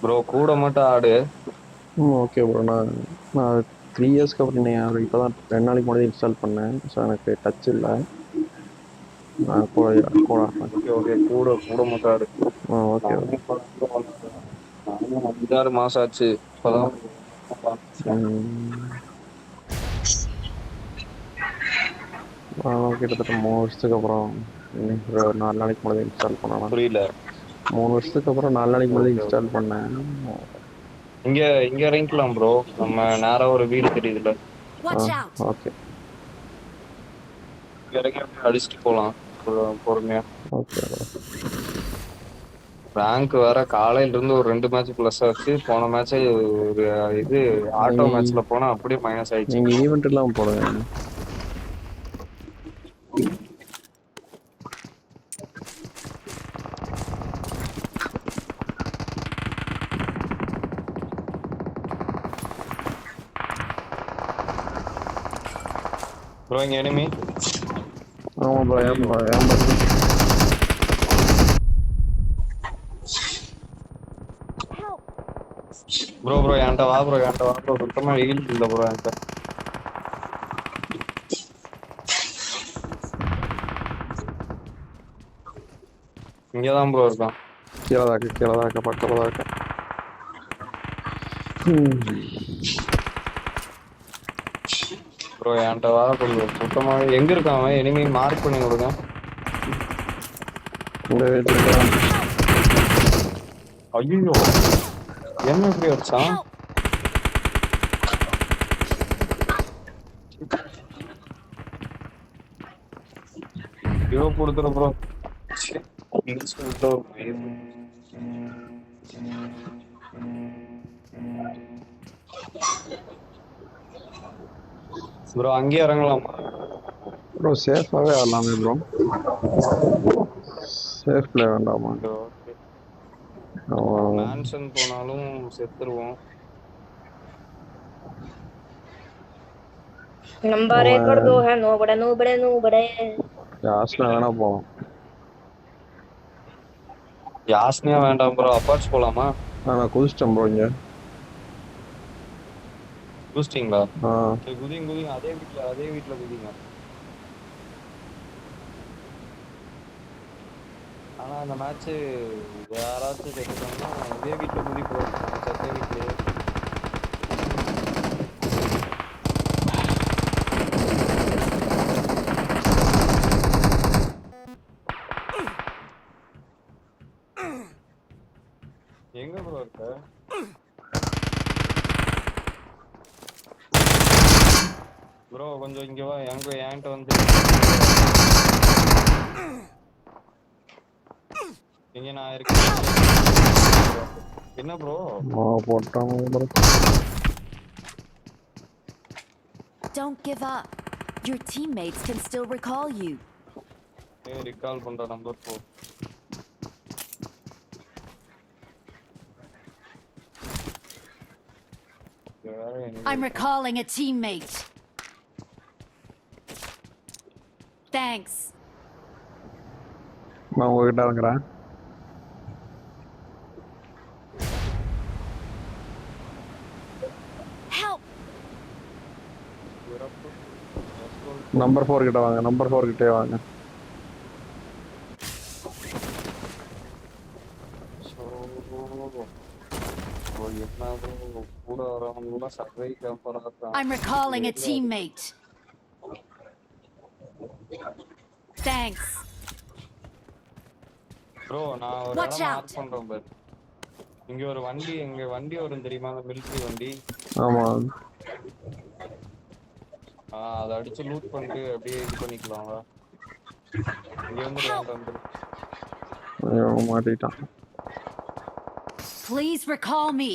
Bro கூட மட்டும் ஆடு. Okay bro. நான் 3 இயர்ஸ்க்கு அப்புறம் இப்போ தான் 2 நாளைக்கு முன்னாடி இன்ஸ்டால் பண்ணேன். ஸோ எனக்கு டச் இல்லை. நான் கூட கூட ஓகே ஓகே, கூட கூட மட்டும் ஆடு. ஓகே நானும் ஓகே. நானும் 5-6 மாசம் ஆச்சு இப்பதான். கிட்டத்தட்ட 3 வருஷத்துக்கு அப்புறம் ஒரு 4 நாளைக்கு முன்னாடி இன்ஸ்டால் பண்ணேன். புரியல. 3 வருஷத்துக்கு அப்புறம் 4 நாளைக்கு முன்னாடி ஓகே ஓகே. இன்ஸ்டால் பண்ணேன். இங்க இங்க இறங்கிக்கலாம் ப்ரோ. நம்ம நேரா ஒரு வீடு தெரியுதுல, ஓகே இங்க இறங்கி அப்படியே அடிச்சுட்டு போலாம் பொறுமையா. ஓகே. ரேங்க் வேற காலையில இருந்து ஒரு 2 மேட்ச் பிளஸ் ஆச்சு. போன மேட்ச் ஒரு இது ஆட்டோ மேட்ச்ல போனா அப்படியே மைனஸ் ஆயிடுச்சு. நீங்க ஈவெண்ட் எல்லாம் போடுங்க. ப்ரோ இங்க எனிமி. ஆமா ப்ரோ. ப்ரோ ப்ரோ என்கிட்ட வா ப்ரோ, என்கிட்ட வா ப்ரோ. சுத்தமா ஹீல் இல்ல ப்ரோ என்கிட்ட. இங்கதான் ப்ரோ இருக்கான். கீழதாக்க பக்கதாக்க. ப்ரோ என்கிட்ட வா கொஞ்சம். சுத்தமாவே எங்க இருக்கான் அவன்? எனிமி மார்க் பண்ணி கொடுங்க. இந்த வீட்டுல ஐயோ, என்ன இப்படி அடிச்சான்? ஐயோ கொடுத்துரு ப்ரோ. ப்ரோ அங்கேயே இறங்கலாமா ப்ரோ? சேஃபாவே ஆடலாமே ப்ரோ. சேஃப் பிளே வேண்டாமா? மேன்ஷன் போனாலும் செத்துருவோம். नंबर एक और दो है। नो बड़े नो बड़े नो बड़े யாஸ்னா வேணா போவோம். யாஸ்னியா வேண்டாம் ப்ரோ. அப்பார்ட்ஸ் போலாமா? நான் குதிச்சிட்டேன் ப்ரோ. இங்க குதிச்சிட்டீங்களா? சரி குதிங்க குதிங்க. அதே வீட்டுல குதிங்க. ஆனா அந்த மேட்ச் யாராச்சும் செத்துட்டாங்கன்னா இதே வீட்டுல குதி ப்ரோ. நம்ம சத்த வீட்லயே. எங்க ப்ரோ இருக்க? ப்ரோ கொஞ்சம் இங்க வா. என்கிட்ட வந்து இங்க நான் இருக்கேன். என்ன ப்ரோ போட்டான் bro. Don't give up. Your teammates can still recall you. recall பண்ற number 4. I'm recalling a teammate. Thanks. நான் உங்ககிட்ட இறங்குறேன். Help. நம்பர் 4 கிட்ட வாங்க. நம்பர் 4 கிட்டே வாங்க. I'm recalling a teammate. Thanks. Bro நான் ஒரு இடம் மார்க் பண்றேன் பாரு. இங்க ஒரு வண்டி, எங்க வண்டி வரும் தெரியுமா? அந்த மிலிட்டரி வண்டி. ஆமா. அதை அடிச்சு லூட் பண்ணிட்டு அப்படியே இது பண்ணிக்கலாம். இங்க வந்துரு. மாட்டிட்டான். Please recall me.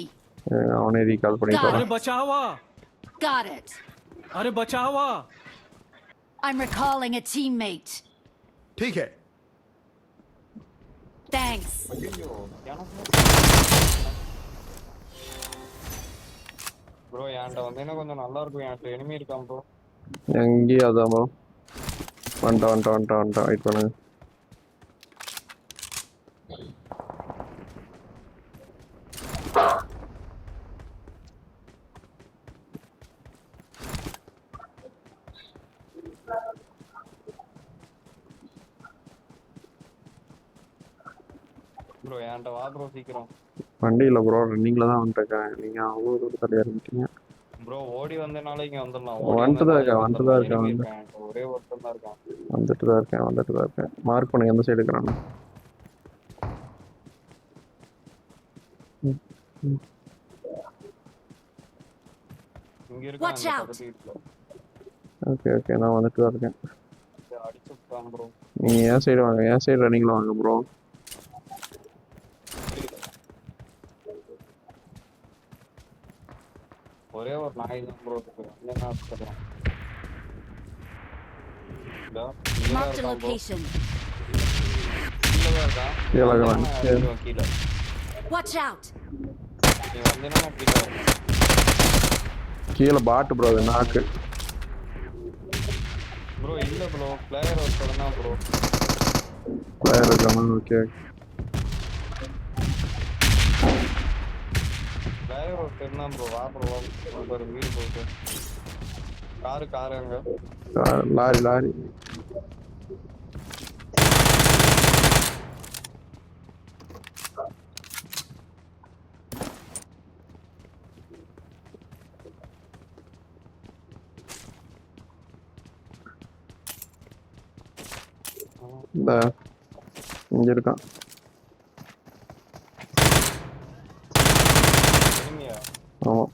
அவனே ரீகால் பண்ணிட்டு अरे बचावा. Got it. अरे बचावा. I'm recalling a teammate. ठीक है. Thanks. ப்ரோ என்கிட்ட வந்தேன்னா கொஞ்சம் நல்லா இருக்கும். என்கிட்ட எனிமி இருக்கான் ப்ரோ. எங்கேயும் அதான் ப்ரோ. வந்துட்டேன் வெயிட் பண்ணுங்க. ப்ரோ என்கிட்ட வா ப்ரோ சீக்கிரம். வண்டி இல்லை ப்ரோ, ரன்னிங்கில் தான் வந்துட்டுருக்கேன். நீங்கள் அவ்வளோ தூரத்தில் இறங்கிட்டீங்க. ப்ரோ ஓடி வந்தனால இங்க வந்துடலாம். வந்துட்டு தான் இருக்கேன், வந்துட்டு தான் இருக்கேன், எனிமி வந்து இருக்கான். ஒரே ஒருத்தன் தான் இருக்கான். வந்துட்டு தான் இருக்கேன், வந்துட்டு தான் இருக்கேன். மார்க் பண்ணுங்க எந்த சைடு இருக்கிறான்னு. இங்க இருக்கான் Watch அந்த out. பக்கத்து வீட்டுல. ஓகே ஓகே, நான் வந்துட்டு தான் இருக்கேன். அடிச்சு விட்டான் ப்ரோ. நீங்கள் என் சைடு வாங்க, என் சைடு ரன்னிங்கில் வாங்க ப்ரோ. ஒரே ஒரு நாய் தான் ப்ரோ இருக்கு. என்ன அடிச்சிடலாம். Marked a location. கீழே இருக்கிறான். கீழே Watch out. நீ வந்தீங்கன்னா கீழே வரணும். கீழே பாட்டு ப்ரோ, அது நாக்கு. ப்ரோ இல்ல ப்ரோ, பிளேயர் ஒருத்தர் தான் ப்ரோ. பிளேயர் இருக்கானா? ஓகே. பிளேயர் ஒருத்தர் தான் ப்ரோ. வா ப்ரோ, ஒரு வீடு போட்டு. காரு அங்க. Lorry lorry. இந்த இங்க இருக்கான். எனிமியா? ஆமா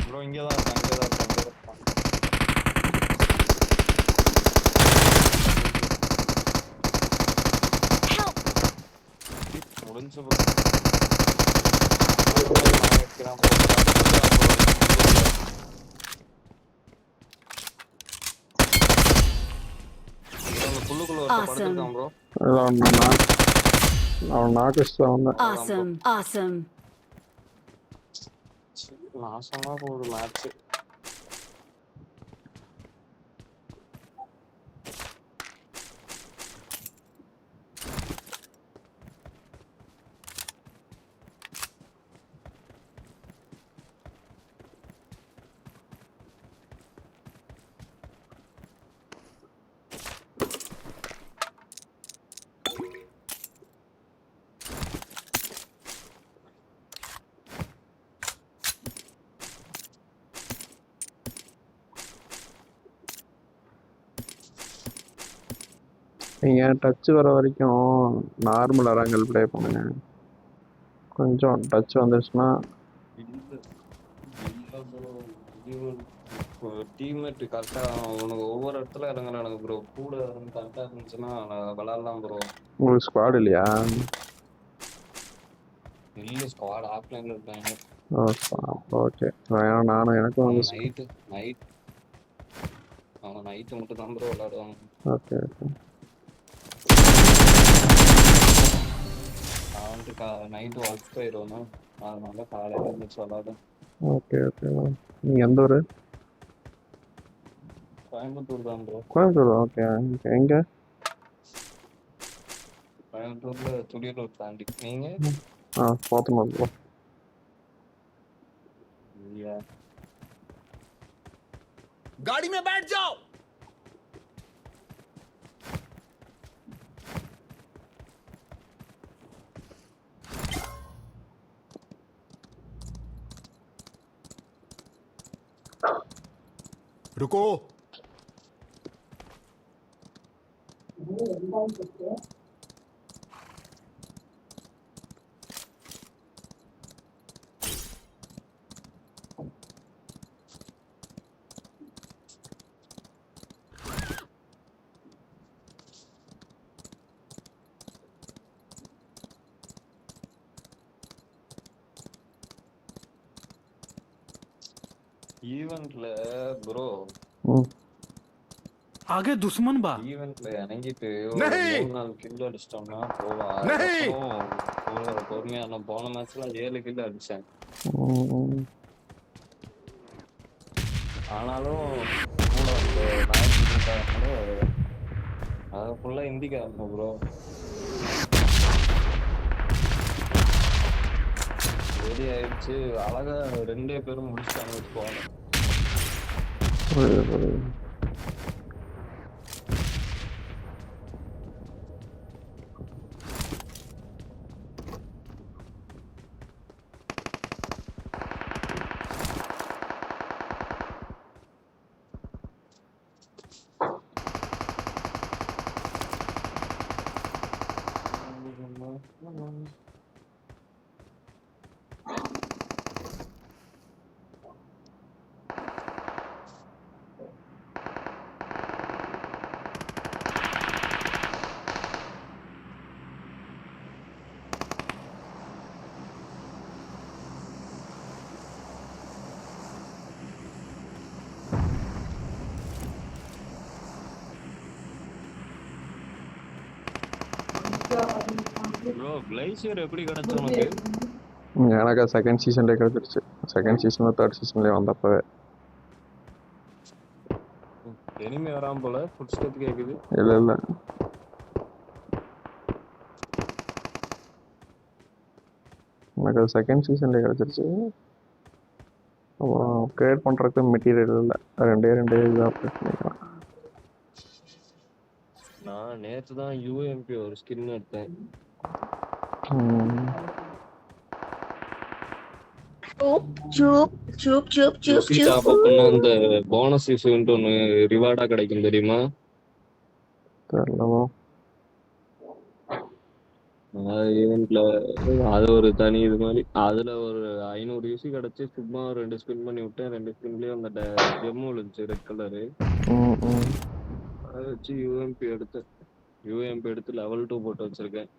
ப்ரோ இங்கே தான் இருக்கான். Help. முடிஞ்சு ப்ரோ. புல்லுக்குள்ள ஒருத்தர் படுத்திருக்கான் ப்ரோ. அவன் நாக்கு வந்தேன். Awesome. Awesome. நாசமா போகுது மேட்ச். நீங்கள் டச் வர வரைக்கும் நார்மல் அரங்கல் ப்ளே பண்ணுங்க. கொஞ்சம் டச் வந்துச்சுன்னா டீம்மேட் கரெக்டா உனக்கு ஒவ்வொரு இடத்துல இறங்குறானுங்க ப்ரோ. கூட கரெக்டா இருந்துச்சுன்னா விளாடலாம் ப்ரோ. உங்களுக்கு ஸ்குவாட் இல்லையா? இல்ல ஸ்குவாட் ஆஃப்லைன்ல இருக்காங்க. ஓகே. நானும் எனக்கும் வந்து நைட்டு மட்டும் தான் ப்ரோ விளாடுவாங்க. Okay okay. நான் வந்துட்டு நைட்டு ஒர்க் போயிடுவேன். அதனால காலையில் இருந்துச்சு விளாடுவேன். Okay okay. நீங்கள் எந்த ஊர்? கோயம்புத்தூர் தான் ப்ரோ. கோயம்புத்தூர். ஓகே. எங்கே? கோயம்புத்தூர்ல துடியலூர் தாண்டி. நீங்க? போத்தனூர் ப்ரோ. गाड़ी में बैठ जाओ। रुको। ஈவென்ட்ல ப்ரோ आगे दुश्मन बा। ஈவென்ட்ல இறங்கிட்டு नहीं। 3-4 கில் அடிச்சிட்டோம்னா போவா. नहीं। பொறுமையா நான் போன மேட்ச்ல 7 கில் அடிச்சேன். ஆனாலும் கூட அந்த நாய்க்கு அது ஃபுல்லா ஹிந்திக்காரங்க ப்ரோ. ரெடி ஆயிடுச்சு. அழகா 2 பேரும் முடிச்சிட்டாங்க ஸ்குவாட. புரியுது புரியுது. ப்ரோ கிளைசியர் எப்படி கிடைச்சு உனக்கு? எனக்கு செகண்ட் சீசன்லேயே கிடச்சிருச்சு. Second சீசனோ third சீசன்லேயே வந்தப்பவே. எனிமே வராம போல ஃபுட் ஸ்டெப் கேக்குது. இல்லை இல்லை, எனக்கு அது செகண்ட் சீசன்லேயே கிடச்சிருச்சு. அப்புறம் கிரியேட் பண்ணுறதுக்கு மெட்டீரியல் இல்லை, ரெண்டே இதாக அப்டேட் பண்ணிக்கலாம். நான் நேத்து தான் யூஎம்பி ஒரு ஸ்கின் எடுத்தேன். Chup, chup, chup, chup, chup, யூசி chup. டாப் அப் பண்ணா அந்த போனஸ் இஷ்யூன்ட்டு ஒன்று ரிவார்டா கிடைக்கும் தெரியுமா? தெரியலவோ. ஈவெண்ட்ல அது ஒரு தனி இது மாதிரி. அதுல ஒரு 500 யூசி கிடைச்சு சும்மா 2 ஸ்பின் பண்ணி விட்டேன். 2 ஸ்பின்லயும் அந்த ஜெம்மு இருந்துச்சு ரெட் கலரு. அதை வச்சு யூஎம்பி எடுத்தேன். யூஎம்பி எடுத்து லெவல் 2 போட்டு வச்சிருக்கேன்.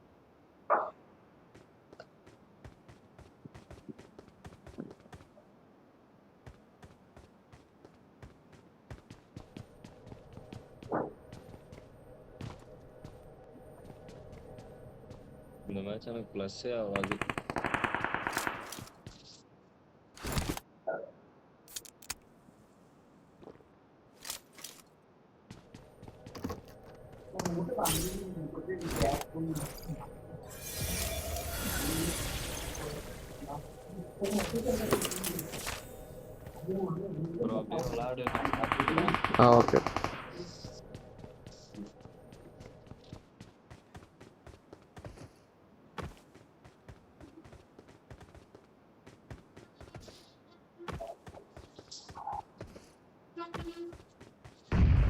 இந்த மேட்ச் எனக்கு ப்ளஸ்ஸே ஆகாது. ப்ரோ அப்படியே விளையாடு. Okay.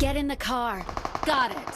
Get in the car. Got it.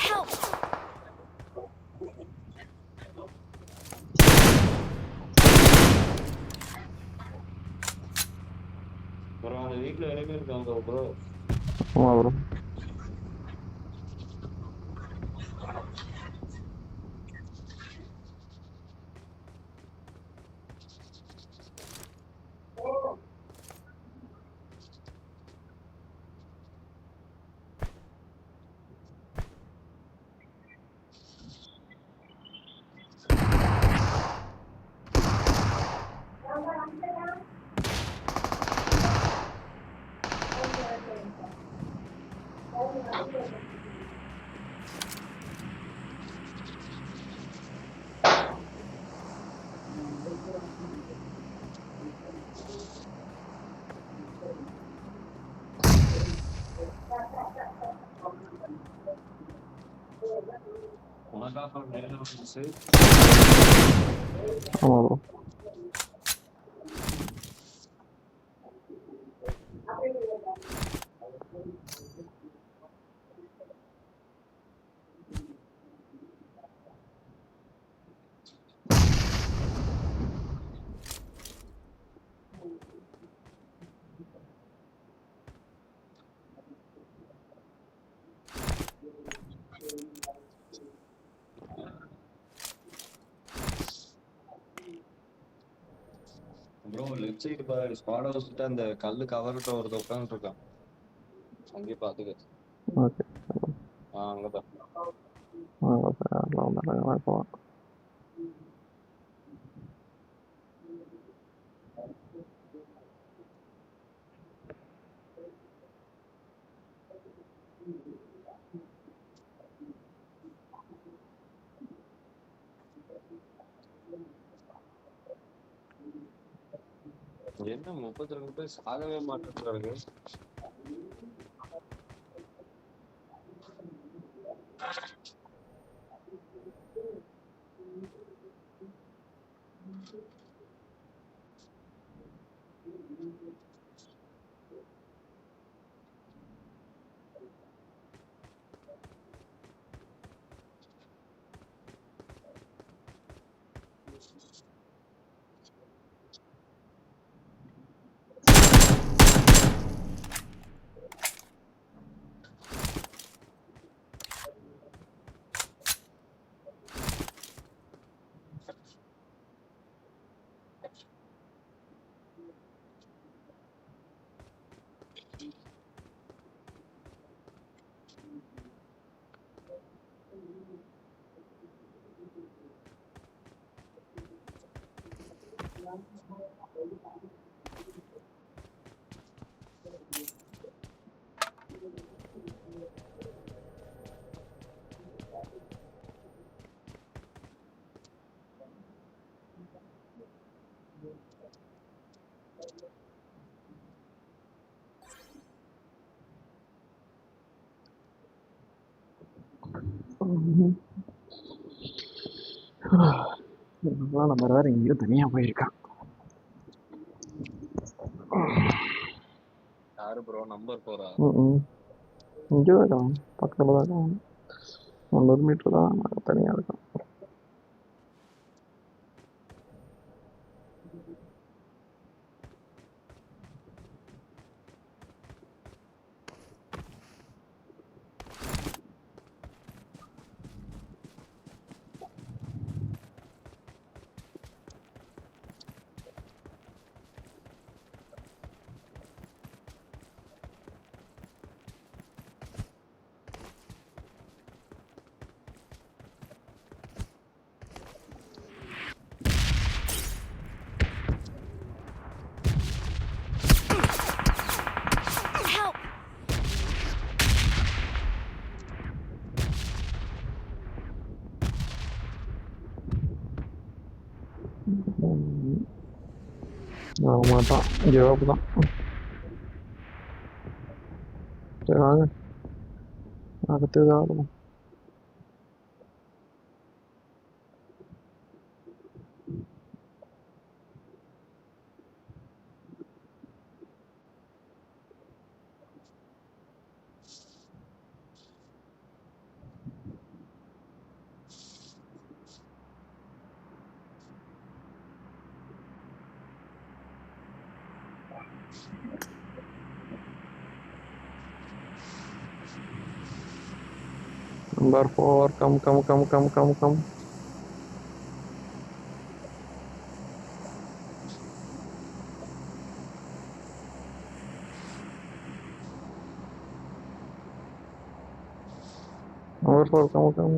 Help! Bro அந்த வீட்டில் இனிமே இருக்காங்க ப்ரோ. ஆமாம் ப்ரோ. உனக்காக நேரம் வந்துச்சு. ஆமாம் ப்ரோ. ரைட் சைடு பாரு, ஸ்குவாட் ஹவுஸ்கிட்ட அந்த கல்லு கவர்கிட்ட ஒருத்தன் உட்காந்துட்டு இருக்கான். அங்கேயே பாத்துக்க. ஓகே அங்கதான். போகலாம். என்ன 32 பேர் சாகவே மாட்டேன்றாங்க. நம்ம வேற எங்கேயோ தனியா போயிருக்கான். யாரு ப்ரோ நம்பர் 4-ஆ? இங்கே தான் இருக்கான், பக்கத்தில் தான் இருக்கான். 100 மீட்டர் தான் தனியாக இருக்கான். Help! மாட்டான், ஜவாப் தான். சரி வாங்க, அடுத்து ஏதாவது Number 4, come. Number 4, come.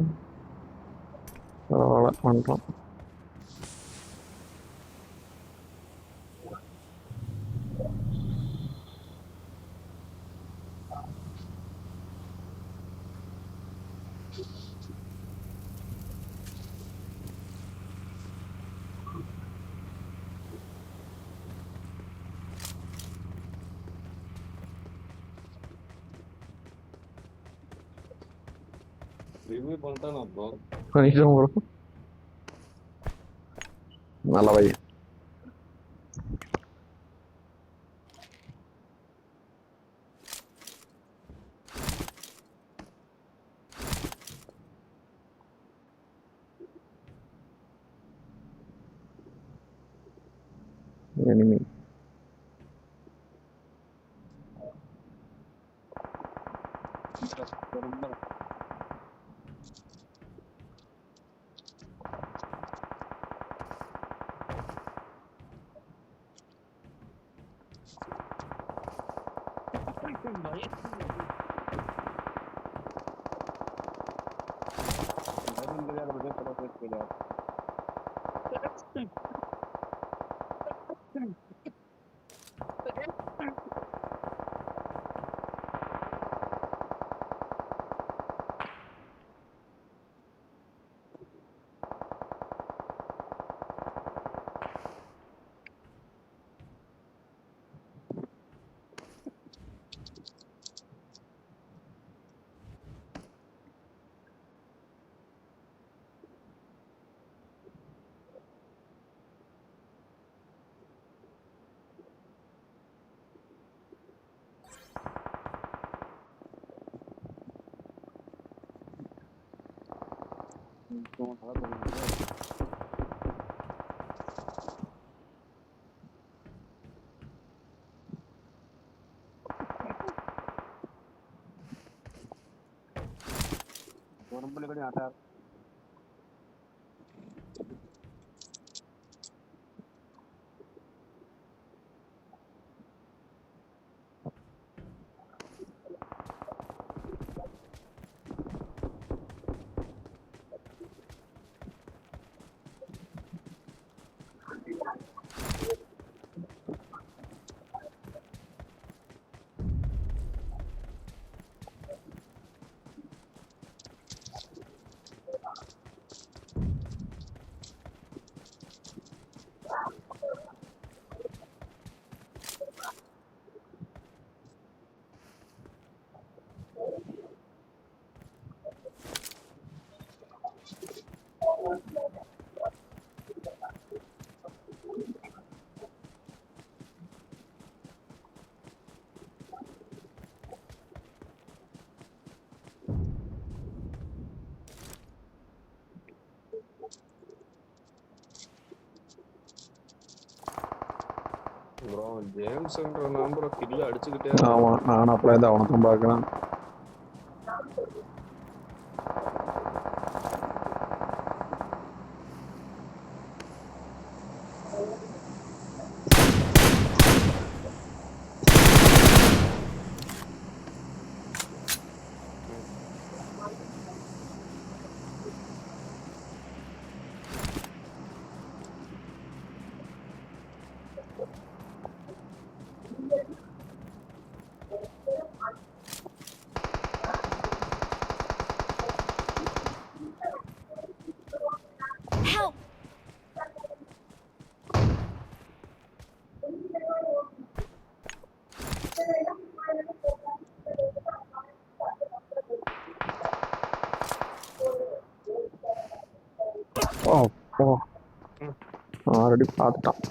பரவாயில்ல பண்ணுறோம். ரிவ்யூ பண்ணிட்டானா ப்ரோ? பண்ணிட்டோம் ப்ரோ, நல்ல வை. enemy. ப்ரோ ஜேம்ஸ்ன்ற நம்பரை கில்ல அடிச்சுக்கிட்டே ஆமா நான் அப்படியே தான் அவனை தான் பார்க்குறேன். Help! ஓ ஓ ஆல்ரெடி பார்த்துட்டான்.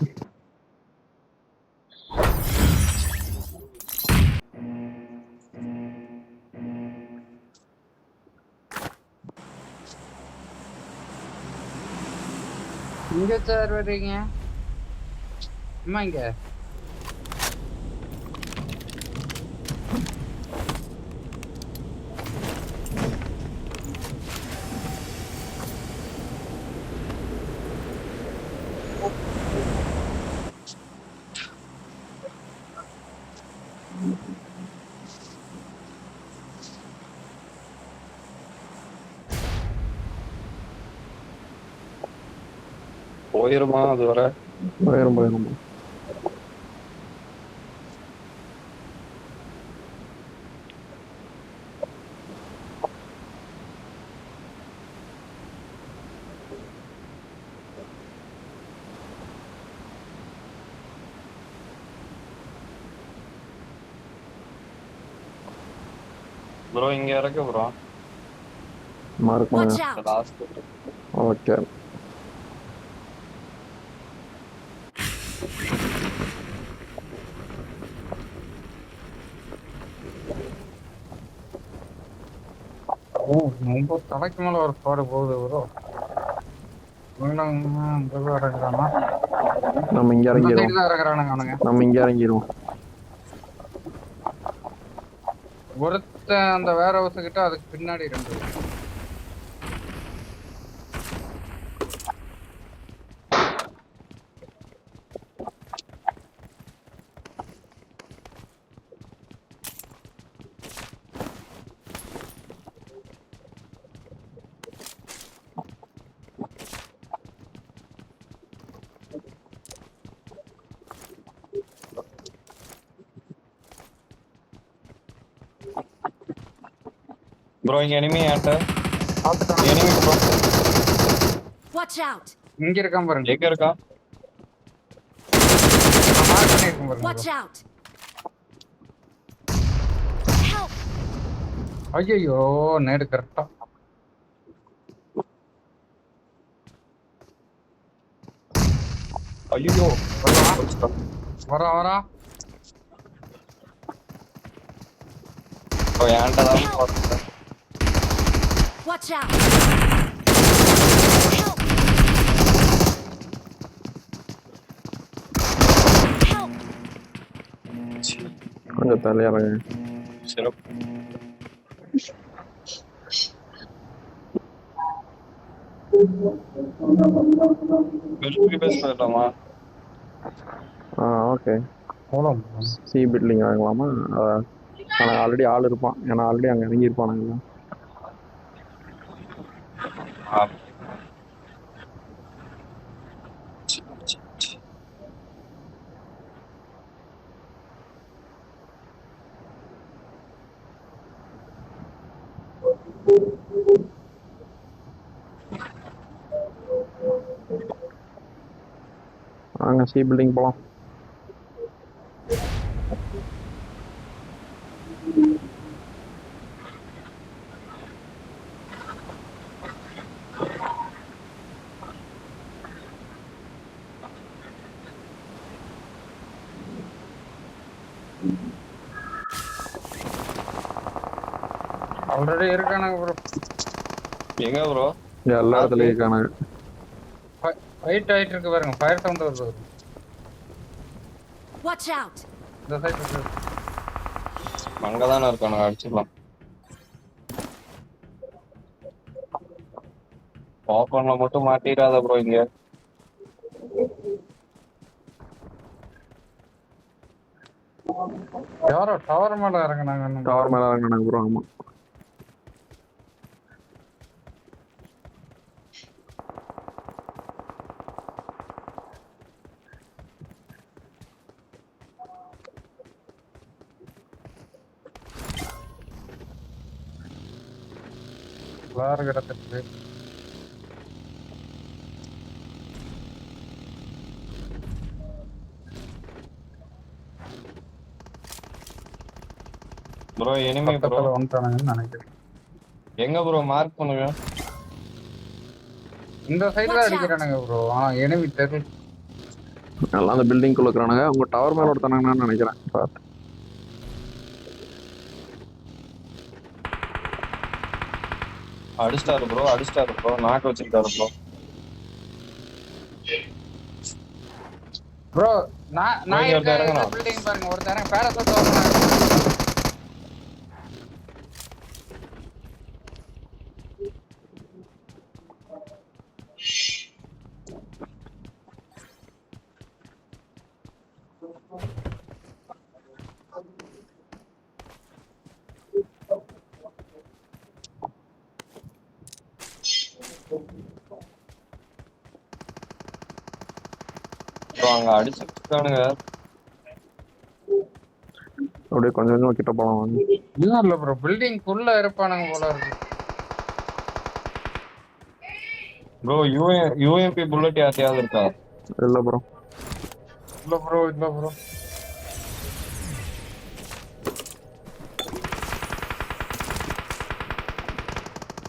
இங்க சார் வர்றீங்க? அம்மா இங்க போயிருமா அது வர போயிரும் போயிரும். ப்ரோ இங்க இறக்க ப்ரோ மார்க் Watch பண்ணுங்க. out! லாஸ்ட் ஓகே ரொம்ப தலைக்கு மேல ஒரு பாடு போகுது ப்ரோ. இறங்குறானா? நம்ம இங்க அந்த இறங்கிடுவோம். சைடு தான் இறங்குறானுங்க அவனுங்க. நம்ம இங்க இறங்கிடுவோம். ஒருத்தன் அந்த வேற ஹவுஸ் கிட்ட அதுக்கு பின்னாடி 2 ப்ரோ இங்க எனிமி ஆட்ட பாத்துட்டான். Enemy bro. Watch out! இங்க இருக்கான் பாருங்க. எங்க இருக்கா? நான் மார்க் பண்ணிருக்கேன் பாருங்க Watch bro. out! Help! ஐயோ நேடு கரெக்டா. ஐயோ வரா ப்ரோ ஏன்டா தான் Watch out! Help! Help! கொஞ்சம் தலையாருங்க. சிறப்பு. பேஸ் பண்ணலாமா? ஓகே. போலாம். சி பில்டிங் வாங்கலாமா? ஆனால் ஆல்ரெடி ஆள் இருப்பான். ஏன்னா ஆல்ரெடி அங்கே இறங்கி இருப்பானுங்களா. வாங்க சி பில்டிங் போகலாம். ஆல்ரெடி இருக்கானுங்க ப்ரோ. எங்க ப்ரோ? எல்லா இடத்துலையும் இருக்கானுங்க. ஃபைட் ஆயிட்டு இருக்கு பாருங்க. ஃபயர் சவுண்ட் வருது. Watch out! இந்த சைடு இருக்கு. அங்கதானே இருக்கானுங்க, அடிச்சிடலாம். ஓப்பன்ல மட்டும் மாட்டிடாத ப்ரோ இங்க. யாரோ டவர் மேல இறங்குனாங்க. டவர் மேலே இறங்கினாங்க ப்ரோ. ஆமாம். வேற கிடத்துட்டு ப்ரோ எனிமி ப்ரோ. பக்கத்துல வந்துட்டானுங்கன்னு நினைக்கிறேன். எங்க ப்ரோ மார்க் பண்ணுங்க? இந்த சைடுல அடிக்கிறானுங்க ப்ரோ. எனிமி தெரு. எல்லாம் அந்த பில்டிங்குள்ள இருக்கிறானுங்க. அவங்க டவர் மேலே ஒருத்தானுங்கன்னு நினைக்கிறேன். பார்த்து அடிச்சிட்டாரு ப்ரோ. நாக்கு வச்சிருக்காரு ப்ரோ. ப்ரோ நான் இங்க ஒருத்தன் இறங்குறான். பில்டிங் பாருங்க. ஒருத்தர் பேரசூட் வரணும். ப்ரோ அங்க அடிச்சிருக்கானுங்க. அப்படியே கொஞ்சம் கொஞ்சம் கிட்ட போகலாம். வாங்க. இல்ல ப்ரோ பில்டிங் குள்ள இருப்பானுங்க போல இருக்கு. ப்ரோ யூஎம்பி புல்லட் யார்ட்டையாவது இருக்கா? இல்லை ப்ரோ. இல்ல ப்ரோ.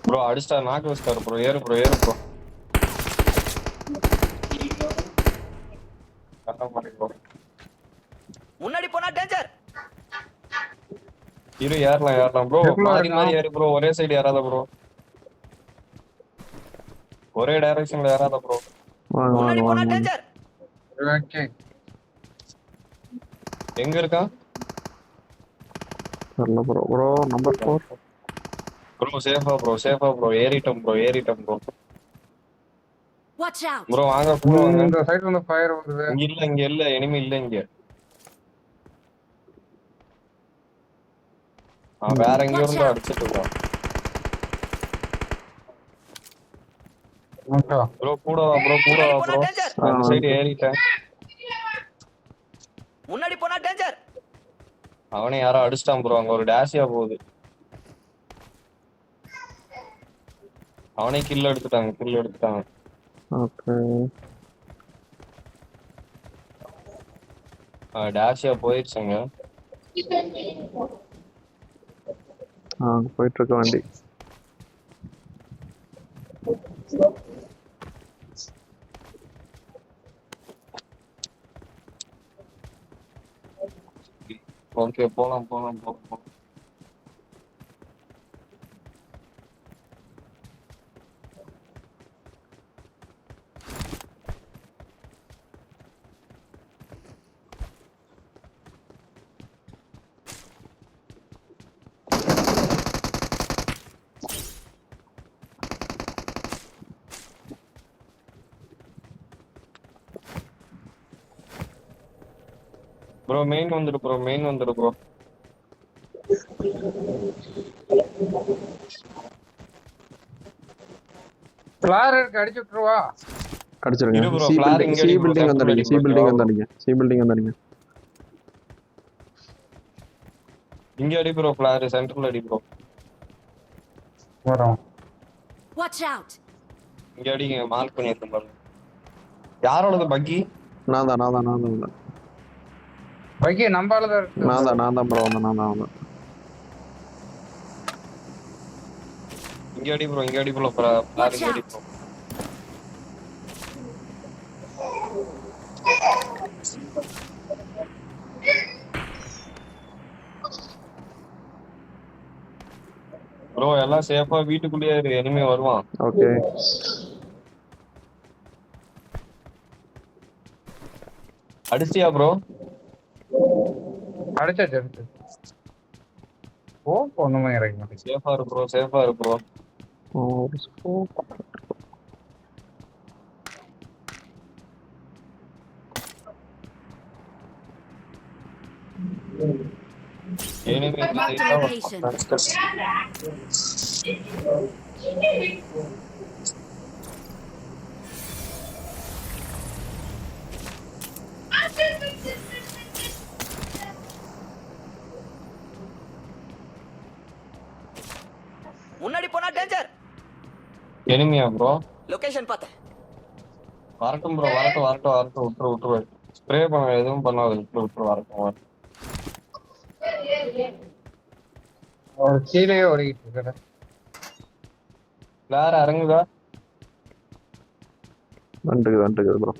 ப்ரோ அடிச்சிட்டாரு, நாக்கு வச்சிட்டாரு ப்ரோ. ஏறு ப்ரோ. முன்னாடி போனா டேஞ்சர். ஏறலாம் ப்ரோ. மாறி ஏறு ப்ரோ. ஒரே சைடு ஏறாத ப்ரோ. ஒரே டைரக்ஷன்ல ஏறாத ப்ரோ. வாங்க முன்னாடி வாங்க போனா வாங்க. டேஞ்சர். ஓகே. எங்க இருக்கான்? தெரியல ப்ரோ. Bro number 4. ப்ரோ சேஃபா ப்ரோ. ஏறிட்டோம் ப்ரோ. Watch out! ப்ரோ வாங்க கூட வாங்க. இந்த சைடுல இருந்து ஃபயர் வருது. இங்க இல்ல எனிமி இல்ல இங்க. வேற எங்கேயோ இருந்து அடிச்சிட்டு இருக்கான். ப்ரோ கூட வா ப்ரோ. அந்த சைடு ஏறிட்டேன். முன்னாடி போனா டேஞ்சர். அவனே யாரோ அடிச்சிட்டான் ப்ரோ. அங்க ஒரு டேஷியா போகுது. அவனே கில் எடுத்துட்டாங்க. ஓகே. டேஷியா போயிடுச்சுங்க. போயிட்டு இருக்க வண்டி. ஓகே போலாம். ப்ரோ மெயின் வந்துடு ப்ரோ. ஃபிளார் இருக்கு, அடிச்சு விட்டுருவா. அடிச்சிருங்க. இரு bro, சி flag பில்டிங் இங்க அடி bro, வந்தாடிங்க. central சி பில்டிங் வந்தாடிங்க. இங்க அடி ப்ரோ. ஃபிளார் சென்டர்ல அடி ப்ரோ. வரோம். Watch out! இங்க அடிங்க. மார்க் பண்ணி எடுத்து பாருங்க. யாரோடது பக்கி? நான் தான். பைக்கி நம்பாலதான் இருக்கு. நான் தான் ப்ரோ வந்தேன். இங்க அடி ப்ரோ. ஃபிளார் இங்க அடி ப்ரோ. ப்ரோ எல்லாம் சேஃபா வீட்டுக்குள்ளேயே இரு. எனிமே வருவான். ஓகே. அடிச்சியா ப்ரோ? அடிச்சாச்சு. ஒண்ணுமே இறங்க மாட்டேங்குது. சேஃபா இரு ப்ரோ. ஒரு ஸ்கோப். எனிமே Marked a location. முன்னாடி போனா டேஞ்சர். எனிமியா ப்ரோ? லொகேஷன் பார்த்தேன். வரட்டும் ப்ரோ. விட்டுரு. ஸ்ப்ரே பண்ண எதுவும் பண்ணாது. விட்டுரு வரட்டும். ஒரு கீழே ஓடிக்கிட்டு இருக்கிற ஃபிளார் இறங்குதா? வந்துக்குது ப்ரோ.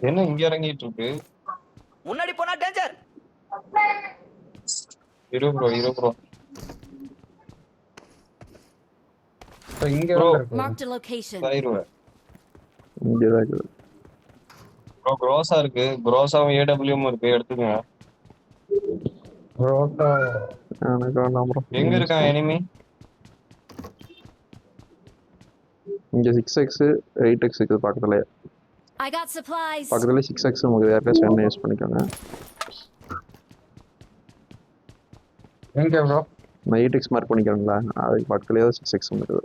என்ன இங்க இறங்கிட்டு இருக்கு? முன்னாடி போனா டேஞ்சர். இரு ப்ரோ. இங்க Bro. இருக்கு. Marked a location. சாயிருவேன். இங்கே தான் இருக்குது. ப்ரோ குரோசா இருக்கு. குரோசாவும் ஏடபிள்யூவும் இருக்கு. எடுத்துக்கங்க. ரோட்டோ எனக்கு வேண்டாம் ப்ரோ. எங்க இருக்கான் எனிமி? இங்கே 6x 8x இருக்குது பக்கத்துல. I got supplies. பக்கத்துல 6x உங்களுக்கு யாருக்காச்சும் என்ன யூஸ் பண்ணிக்கோங்க. எங்க ப்ரோ? 8x மார்க் பண்ணிக்கிறீங்களா? அதுக்கு பக்கத்துலேயே 6x இருக்குது.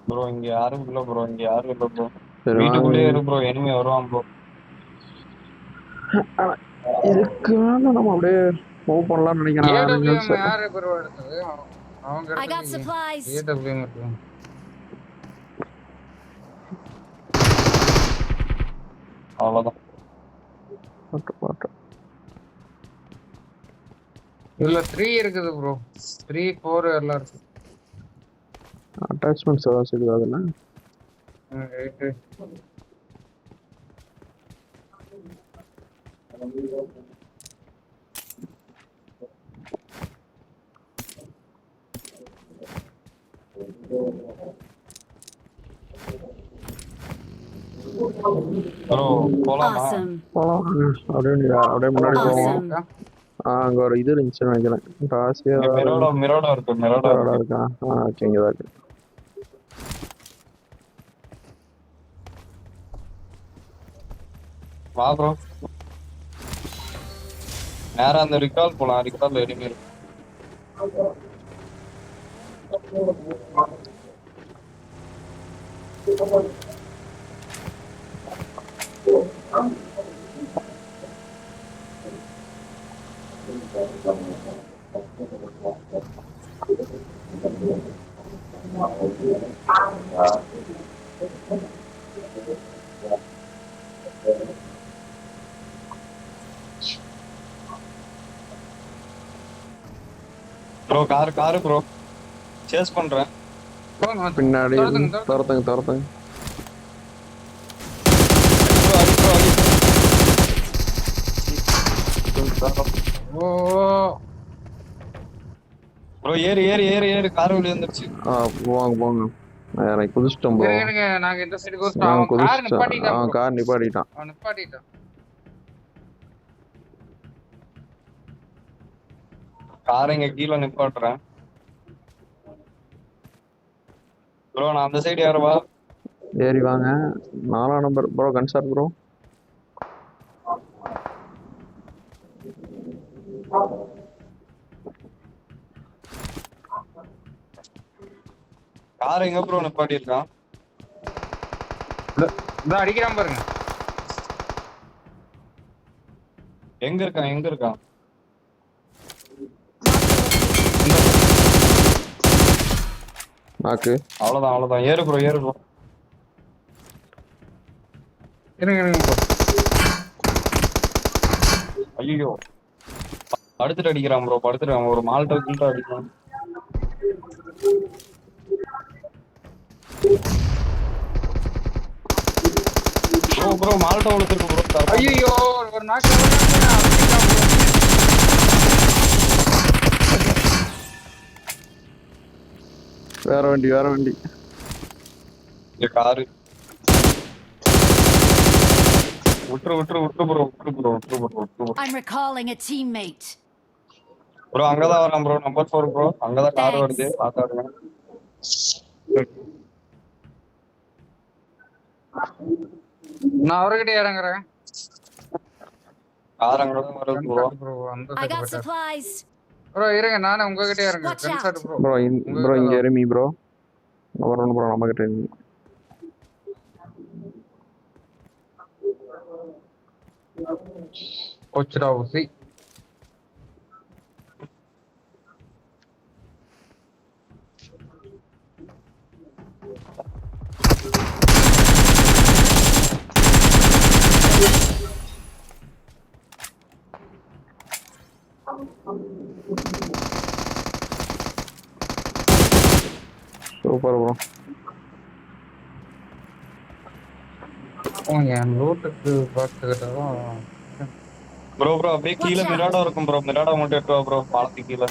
ப்ரோ இங்க யாரும் இல்ல ப்ரோ. வீட்டுக்குள்ளேயே இரு ப்ரோ. எனிமி வருவான் ப்ரோ. இதுக்கு மேல நம்ம அப்படியே மூவ் பண்ணலாம்னு நினைக்கிறேன். ஏடபிள்யூஎம் யாரு ப்ரோ எடுத்தது? அவங்க I got supplies. ஏடபிள்யூஎம் எடுத்து அவ்வளவுதான். பாட்டு இதுல 3 இருக்குது ப்ரோ. 3 4 எல்லாம் இருக்கு. அட்டாச்மெண்ட்ஸ் ஏதாச்சும் இருக்குது அதுல. ரைட்டு. ப்ரோ போலாமா? Awesome. போலாம். அப்படியே முன்னாடி போவோம். Awesome. அங்க ஒரு இது இருந்துச்சுன்னு நினைக்கிறேன். ராசியா மிரோடோ இருக்கு. இருக்கா? ஓகே, இங்கே தான் இருக்கு. வா ப்ரோ. நேரா அந்த ரிகால் போலாம். ரிகால் எனிமி இருக்கு. ப்ரோ கார் ப்ரோ சேஸ் பண்றேன். பின்னாடி துரத்துங்க. துரத்துங்க. ஓ ப்ரோ ஏறு கார் வெளிய வந்துருச்சு. போங்க எனக்கு குதிச்சிட்டோம் ப்ரோ. இருங்க நாங்க இந்த சைடு நான் கோஸ்ட் கார் குதிச்சிட்டேன். நிப்பாட்டிட்டான். கார் நிப்பாட்டிட்டான். அவன் நிப்பாட்டிட்டான். கார் இங்க கீழ நிப்பாட்டுறேன். ப்ரோ நான் அந்த சைடு யாரவா? ஏறி வாங்க. 4ஆம் நம்பர் ப்ரோ. கன்சார் ப்ரோ. கார் எங்க ப்ரோ நிப்பாட்டி இருக்கான்? இதோ அடிக்கிறான் பாருங்க. எங்க இருக்கான்? நாக்கு. அவ்வளவுதான். ஏறு ப்ரோ. இருங்க ப்ரோ. ஐயோ படுத்துட்டு அடிக்கிறான் ப்ரோ. படுத்துட்டு ஒரு மால்டா கில்ட்டா அடிக்கிறான். ப்ரோ மால்டா உளுத்திருக்கு ப்ரோ. ஐயோ ஒரு நாக்கு வேற வண்டி. இங்க காரு. விட்டுரு bro. I'm recalling a teammate. Bro அங்கதான் வரேன் ப்ரோ. Number 4 bro. அங்கதான் கார் வருது. பாத்தாருங்க. நான் அவர்கிட்ட இறங்குறேன். கார் அங்கதான் வருது bro. I got supplies. Bro இருங்க நானே உங்ககிட்ட இறங்குறேன். Concert bro. ப்ரோ இங்க எரிமி ப்ரோ. வரணும் ப்ரோ நம்ம கிட்ட எரிமி. போச்சுடா ஊசி. Super bro. என் லூட்டுக்கு பார்த்துக்கிட்டதும் ப்ரோ அப்படியே கீழே மிராடோ இருக்கும் ப்ரோ. மிராடோ மட்டும் எடுத்து வா ப்ரோ. பாலத்துக்கு கீழே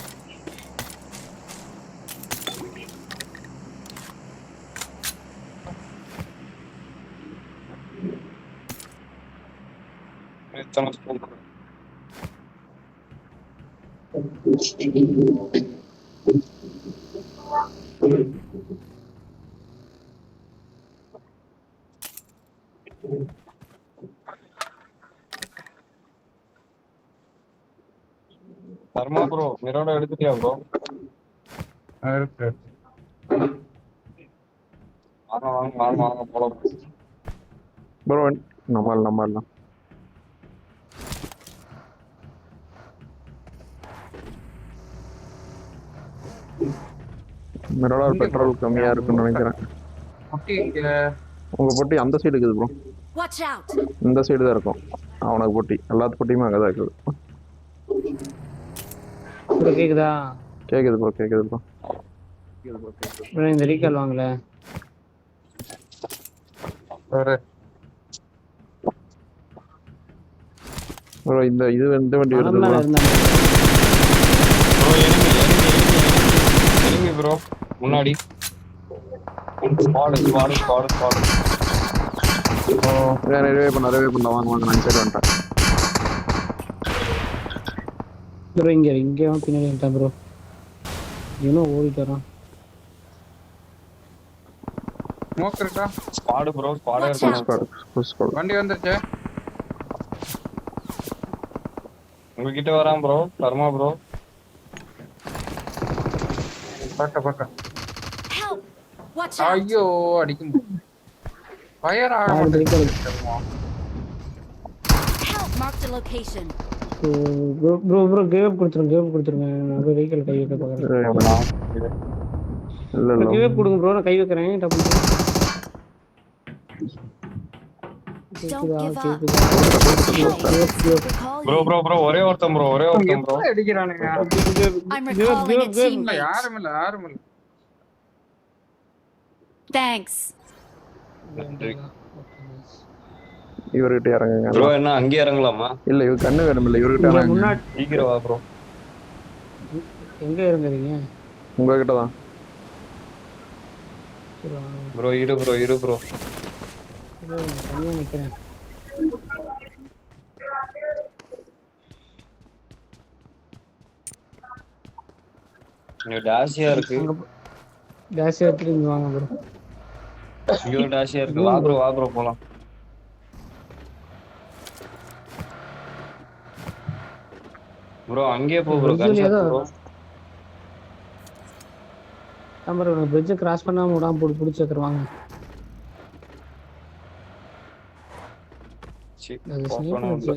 தர்மா ப்ரோ. மிராடோ எடுத்துட்டியா ப்ரோ? இருக்கு. வாங்க போலாம் ப்ரோ. நம்ம மிராடோ பெட்ரோல் கம்மியா இருக்குன்னு நினைக்கிறேன். உங்க பொட்டி அந்த சைடு இருக்குது ப்ரோ. Watch out. இந்த சைடு தான் இருக்கும். அவனுக்கு பொட்டி. எல்லாத்து பொட்டியுமே அங்கதான் இருக்குது. கேக்குதா? கேக்குது ப்ரோ. இந்த ரீகால் வாங்கல. ப்ரோ இந்த வண்டி வருது ப்ரோ. எனிமி ப்ரோ முன்னாடி. ஸ்குவாட். ரிவைவ் பண்ண வாங்க நான் சைடு வந்துட்டேன். ப்ரோ இங்க பின்னாடி வந்துட்டான் ப்ரோ. இன்னும் ஓடிட்டு வரான். Squad bro. ஸ்குவாட் வண்டி வந்துருச்சு. உங்ககிட்ட வரான் ப்ரோ. கர்மா ப்ரோ. பக்க Help! Watch out! ஐயோ அடிக்கும். ஃபயர் ஆக ஆறு மாட்டேங்குது. Vehicle Help! Marked a location. Bro கேவ் கொடுத்துருங்க நான் போய் வெஹிக்கிள் கை வைக்க பார்க்குறேன். இல்ல இல்ல கேவ் கொடுங்க ப்ரோ, நான் கை வைக்கிறேன். டப்பு Don't give up. Recall bro you. Bro bro ஒரே ஒருத்தன் bro. அடிக்கிறானுங்க. I'm recalling a teammate. யாரும் இல்ல. Thanks. இவர்கிட்ட இறங்குங்க. ப்ரோ என்ன அங்கே இறங்கலாமா? இல்ல இவர் கண்ணு வேணும் இல்ல இவர்கிட்ட இங்க இறங்குங்க. முன்னாடி சீக்கிரம் வா ப்ரோ. எங்க இருங்கறீங்க? உங்ககிட்ட தான். சரி வாங்க. ப்ரோ இரு ப்ரோ. இதோ தனியா நிக்கிறேன். இங்க டாஷியா இருக்கு. கேஸ் எடுத்துட்டு இங்க வாங்க ப்ரோ. இங்க ஒரு டாஷியா இருக்கு. வா ப்ரோ போலாம். ப்ரோ அங்கே போ bro. Bro number bridge cross பண்ணாம விடாம பிடிச்சி வைக்கிறவாங்க. அது ஸ்னைப்பர் வச்சு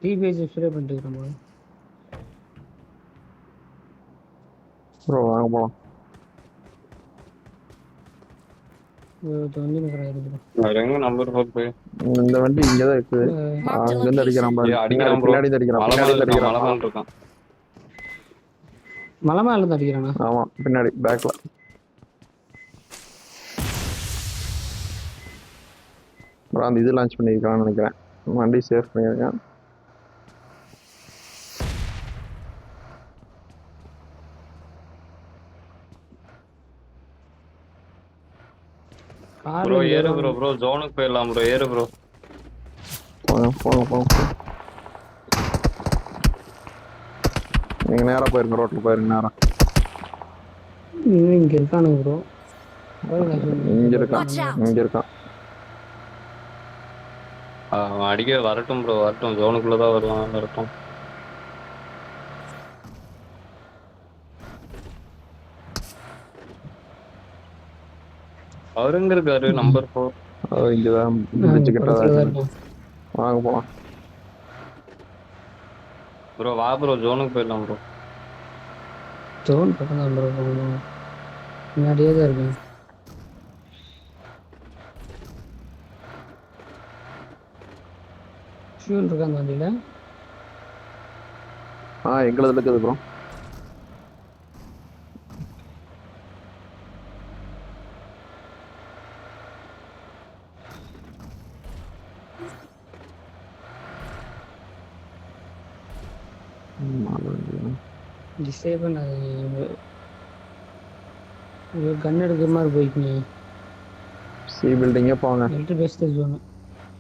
டிபிஎஸ் ஸ்ப்ரே பண்ணிட்டு இருக்கோம் ப்ரோ வாங்க போலாம். வந்து நிக்கிறேன் ப்ரோ. வேற எங்க நம்பர் 4 போய். இந்த வண்டி இங்க தான் இருக்கு. அங்க இருந்து அடிக்கிறான் பாரு. அடிக்கிறான் ப்ரோ. பின்னாடி அடிக்கிறான். பின்னாடி அடிக்கிறான். மலமான் இருக்கான். மலை மேல இருந்து அடிக்கிறானா? ஆமா பின்னாடி பேக்ல. ப்ரோ அந்த இது லான்ச் பண்ணிருக்கான்னு நினைக்கிறேன். வண்டி சேஃப் பண்ணிருக்கேன். கார் ப்ரோ ஏறு ப்ரோ ஜோனுக்கு போயிடலாம் ப்ரோ. ஏறு ப்ரோ. போங்க. நீங்க நேரா போயிருங்க. ரோட்ல போயிருங்க நேரா. இங்க இருக்கானுங்க ப்ரோ. இங்க Watch out. இருக்கான். அடிக்க வரட்டும் ப்ரோ. ஜோனுக்குள்ள தான் வரட்டும். அவருங்க இருக்காரு நம்பர் 4. இங்கதான் பிரிட்ஜ் கிட்ட தான். வாங்க போலாம். ப்ரோ வா ப்ரோ ஜோனுக்கு போயிடலாம் ப்ரோ. ஜோன் பக்கம் தான் ப்ரோ. முன்னாடியே தான் இருக்கேன். ஃபியூல் இருக்கா அந்த வண்டியில? எங்களதுல இருக்குது ப்ரோ. டிசேபிள் அது கன் எடுக்கிற மாதிரி போய்க்குங்க. சி பில்டிங்கே போங்க. நெல்ட்டு பெஸ்ட் ஜோனு.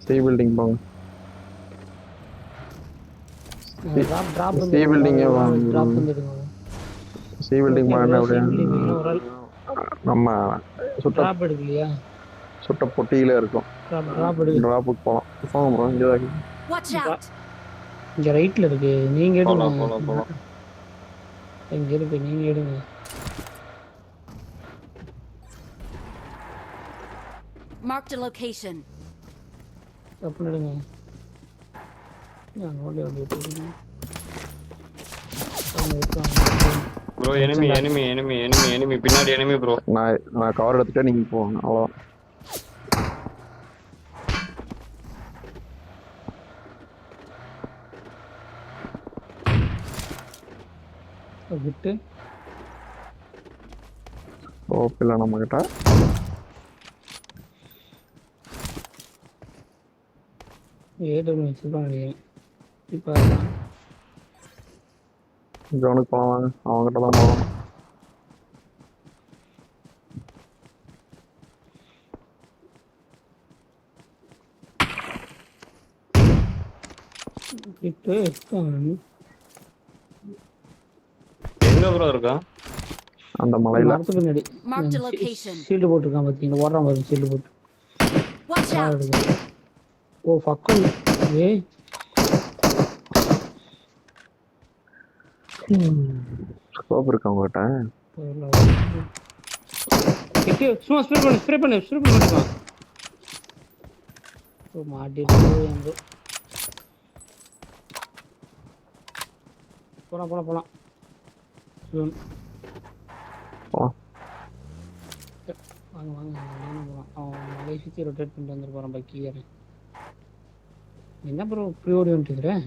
சி பில்டிங் போங்க. டிராப் சி பில்டிங்கே டிராப் வந்துடுங்க. சி பில்டிங் போனா அப்படியே ஒரு ஆள் நம்ம சுட்ட டிராப் எடுக்கலையா? சுட்ட பொட்டியில இருக்கும். டிராப் எடுக்க டிராப்புக்கு போலாம். போங்க ப்ரோ. இங்க தான் இருக்கு. Watch out! இங்க ரைட்ல இருக்கு. நீங்க எடுங்க. போலாம். இங்க இருக்கு, நீங்க எடுங்க. Marked a location. தப்பு எடுங்க. ஓடி போடுங்க. ப்ரோ எனிமி பின்னாடி எனிமி ப்ரோ. நான் கவர் எடுத்துட்டே நீங்க போங்க. அவ்வளோ விட்டு ஓப்பில்ல நம்ம கிட்ட. ஏடபிள்யூ வச்சுருப்பாங்க. இப்போ ஜோனுக்கு போவாங்க. அவங்ககிட்ட தான் போவோம். இப்போ எங்க ப்ரோ இருக்கா? அந்த மலையில மரத்து பின்னாடி Marked a location. ஷீல்டு போட்டிருக்கான் பாத்தீங்களா, ஓடுறான் பாருங்க ஷீல்டு போட்டு. Watch car out! எடுங்க. ஓ பக்கம் ஏய் ஸ்கோப் இருக்கு உங்ககிட்ட? சும்மா ஸ்ப்ரே பண்ணிக்கலாம். ஓ மாட்டிட்டு போலாம் போலாம். வாங்க போலாம். அவன் மலையை சுற்றி ரொட்டேட் பண்ணிட்டு வந்துருப்பான் பைக்கு ஏற. என்ன ப்ரோ இப்படி ஓடி வந்துட்டுக்கிறேன்?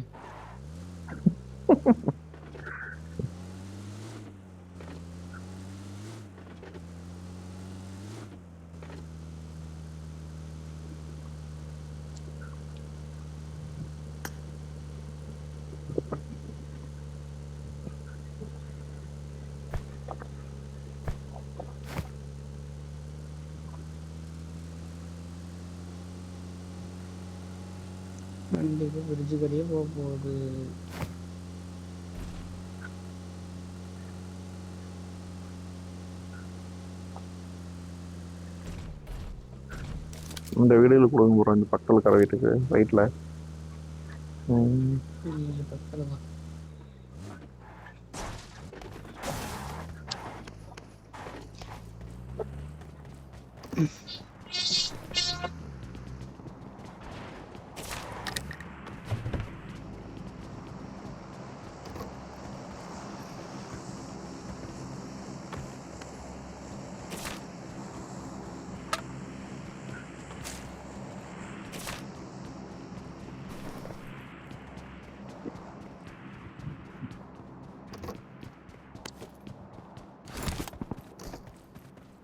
கண்டிப்பாக பிரிட்ஜு கடையே போக போகுது. இந்த வீடுகளுக்கு கொடுங்க போகிறோம், இந்த பக்கத்தில் இருக்கிற வீட்டுக்கு ரைட்டில். பக்கத்தில் தான்.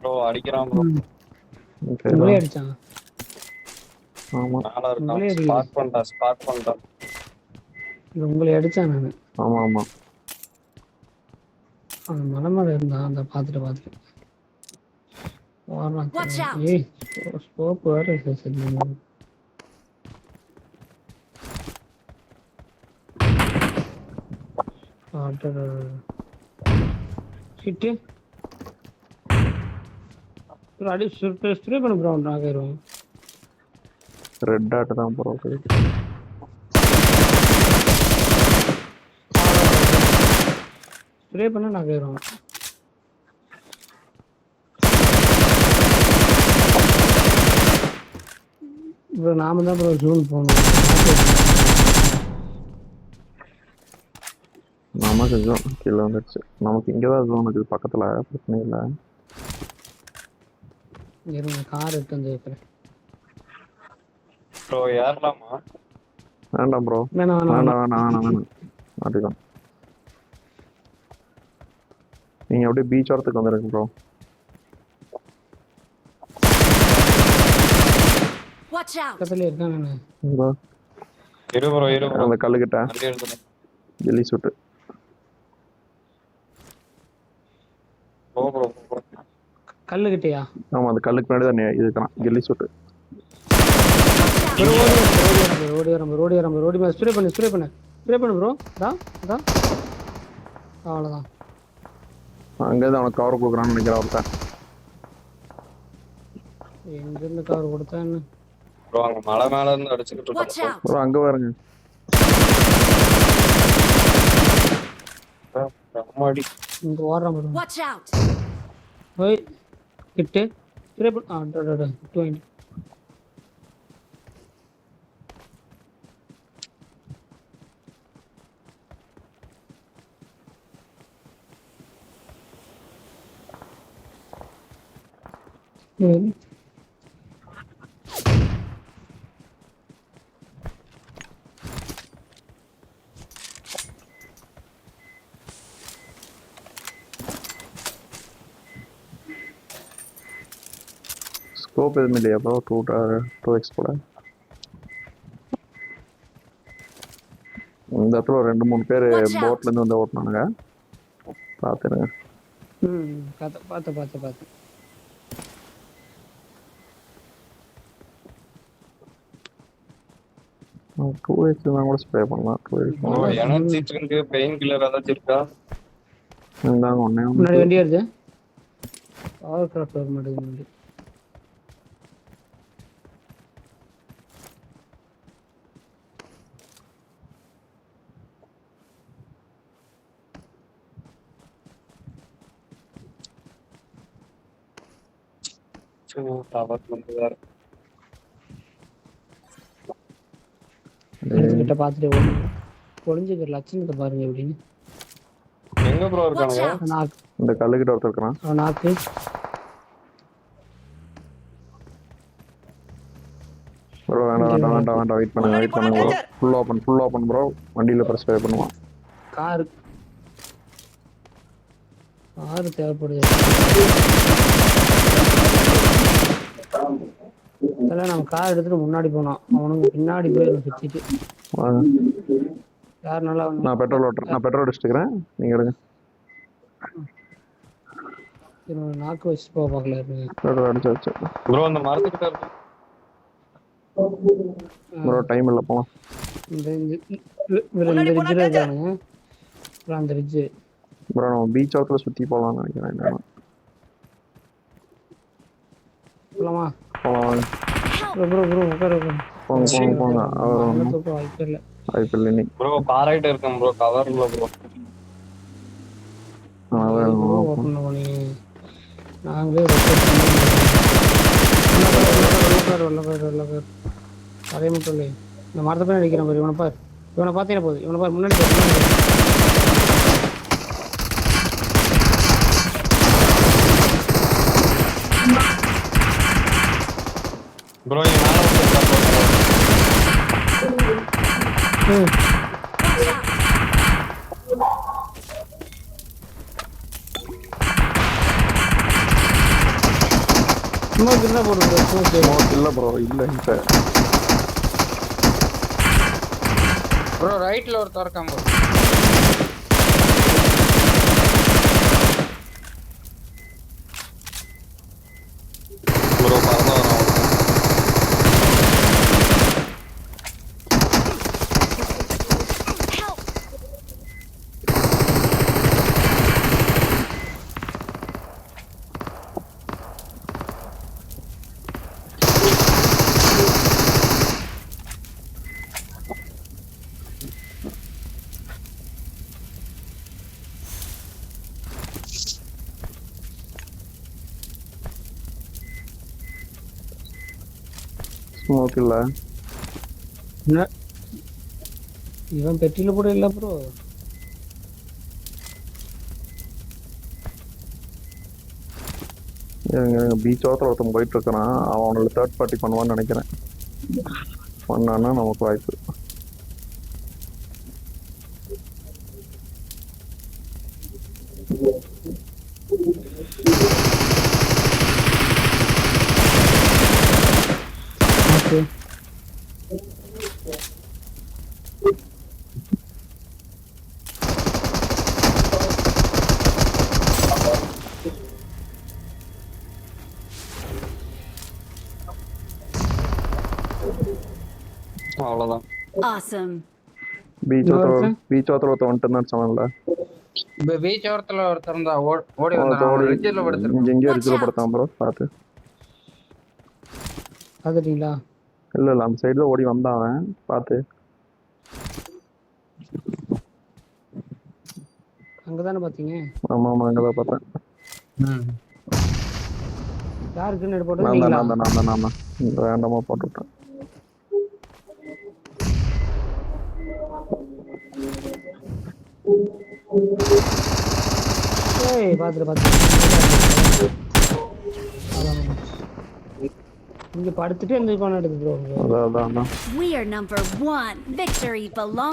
ப்ரோ அடிக்கிறான் ப்ரோ. உங்களே அடிச்சாங்க. ஆமாம் மேல இருக்கான். ஸ்பாட் பண்ணிட்டான். உங்களை அடிச்சான் நான். ஆமாம் அந்த மலை மேலே இருந்தான். அந்த பார்த்துட்டு Watch out! ஏய் ஸ்கோப் வேறு சரி. ஹிட்டு அடி ஸ்ப்ரே பண்ண ப்ரோ ஆகிரும். ரெட் டாட் தான் போகிறோம். ஸ்ப்ரே பண்ண ஆகிரும். ப்ரோ நாம தான் ப்ரோ ஜூன் போகணும். நமக்கு ஜோன் கீழே வந்துடுச்சு. நமக்கு இங்கே தான் ஜோன் இருக்குது பக்கத்தில், பிரச்சனை இல்லை. இருங்க கார் எடுத்து வந்து வைக்கிறேன். ப்ரோ ஏறலாமா? வேண்டாம் ப்ரோ, வேணாம் மாட்டிக்கலாம். நீங்கள் அப்படியே பீச் வரத்துக்கு வந்துடுங்க ப்ரோ. Watch out! பக்கத்துலேயே இருக்கேன் நான். இரு ப்ரோ அந்த கல்லுக்கிட்ட வண்டி எடுத்துட்டு ஜெல்லி சூட்டு. ப்ரோ கல்லுக்கிட்டயா? ஆமாம், அந்த கல்லுக்கு முன்னாடி தான் இதுக்கான ஜெல்லி சூட்டு. ரோடி மேலே ஸ்ப்ரே பண்ணு ப்ரோ. அதான் அவ்வளோதான். அங்கேருந்து அவனுக்கு கவர் கொடுக்குறான்னு நினைக்கிறேன் ஒருத்தன். எங்கேருந்து கவர் கொடுத்தா என்ன ப்ரோ? அங்க மலை மேல இருந்து அடிச்சுக்கிட்டு Watch இருக்கான் out! ப்ரோ. அங்கே பாருங்க. அம்மாடி. இங்கே ஓடுறான் ப்ரோ. Watch out! ஓய் கிட்டு ஸ்ப்ரே பண்ண. 20 ஸ்கோப் எதுவுமே இல்லையா ப்ரோ? 2x போல. இந்த இடத்துல 2-3 பேர் போட்லேருந்து வந்து ஓட்டினானுங்க, பார்த்துருங்க. பார்த்து 2x தான் கூட ஸ்ப்ரே பண்ணலாம். 2x bro energy drink pain killer ஏதாச்சும் இருக்கா? இருந்தாங்க ஒன்றே முன்னாடி வண்டி வருது. பவர் கிராஃப்ட் வர மாட்டேங்குது. டவர் வந்து வேற கிட்ட பார்த்துட்டு ஒளிஞ்சுக்கிற லட்சணத்தை பாருங்க எப்படின்னு. எங்க ப்ரோ Watch இருக்கானுங்க? out! நாக்கு இந்த கல்லுக்கிட்ட ஒருத்தர் இருக்கிறான். அவன் நாக்கு ப்ரோ வேண்டாம் வேண்டாம் வேண்டாம் வேண்டாம், வெயிட் பண்ணுங்க வெயிட் பண்ணுங்க ப்ரோ. Full open bro. வண்டியில் ப்ரெஸ் பே பண்ணுவான். காரு தேவைப்படுது. அதெல்லாம் நம்ம கார் எடுத்துட்டு முன்னாடி போனோம். அவனுக்கு பின்னாடி போய் சுத்திட்டு வாங்க. யார் நல்லா நான் பெட்ரோல் அடிச்சுக்கிறேன், நீங்கள் எடுங்க. நாக்கு வச்சு போக பார்க்கல. பெட்ரோல் அடிச்சு ப்ரோ அந்த மரத்துக்கிட்ட இருக்கு ப்ரோ. டைம் இல்லை, போகலாம். இந்த ரிட்ஜில் இருக்கானுங்க. அப்புறம் அந்த ரிட்ஜு ப்ரோ நம்ம பீச் ஓரத்தில் சுற்றி போகலாம்னு நினைக்கிறேன். என்னன்னா போலாமா? போகலாம் வாங்க. ப்ரோ உட்காரு போங்க. அவர் தூக்க வாய்ப்பே இல்லை. வாய்ப்பு இல்லை இன்னைக்கு. ப்ரோ காராயிட்ட இருக்கேன் ப்ரோ, கவர் இல்லை ப்ரோ. ஓப்பன் பண்ணி நாங்களே வெள்ளக்கார் அதே மட்டும் இல்லை. இந்த மரத்தை போய் அடிக்கிறேன் பாரு. இவனை பார்த்தீங்கன்னா போதும். இவனை பாரு முன்னாடி ப்ரோ இங்க மேல ஸ்மோக் இருந்தால் போடுவோம். ஸ்மோக் இல்லை ப்ரோ, இல்லை சார். ப்ரோ ரைட்ல ஒரு திறக்காம ப்ரோ. ப்ரோ பறந்து வரோம். Help! ஸ்மோக் இல்லை. இவன் பெட்டியில கூட இல்லை ப்ரோ. எங்கள் பீச் ஓரத்தில் ஒருத்தன் போயிட்டு இருக்கிறான். அவனோட தேர்ட் பார்ட்டி பண்ணுவான்னு நினைக்கிறேன். பண்ணான்னா நமக்கு வாய்ப்பு. ஓகே அவ்வளோதான். Awesome. பீச் ஓரத்தில் ஒருத்தன் வந்துட்டு தான் சொன்னான்ல. பீச் ஓரத்துல ஒருத்தர் இருந்தா ஓடி வந்தான். ரிட்ஜில் படுத்துருக்கான். எங்கேயோ ரிட்ஜில் படுத்தான் ப்ரோ, பார்த்து. பார்த்துட்டீங்களா? இல்லை அந்த சைடு தான் ஓடி வந்தான் அவன், பார்த்து. அங்கதானே பார்த்தீங்க? ஆமாம் அங்கே தான் பார்த்தேன். யாருக்குன்னு போட்டு நான் வேண்டாமா போட்டுவிட்டேன். பார்த்துட்டு இங்க படுத்துட்டு எந்த எடுத்து ப்ரோ. அதான் We are number 1. Victory belongs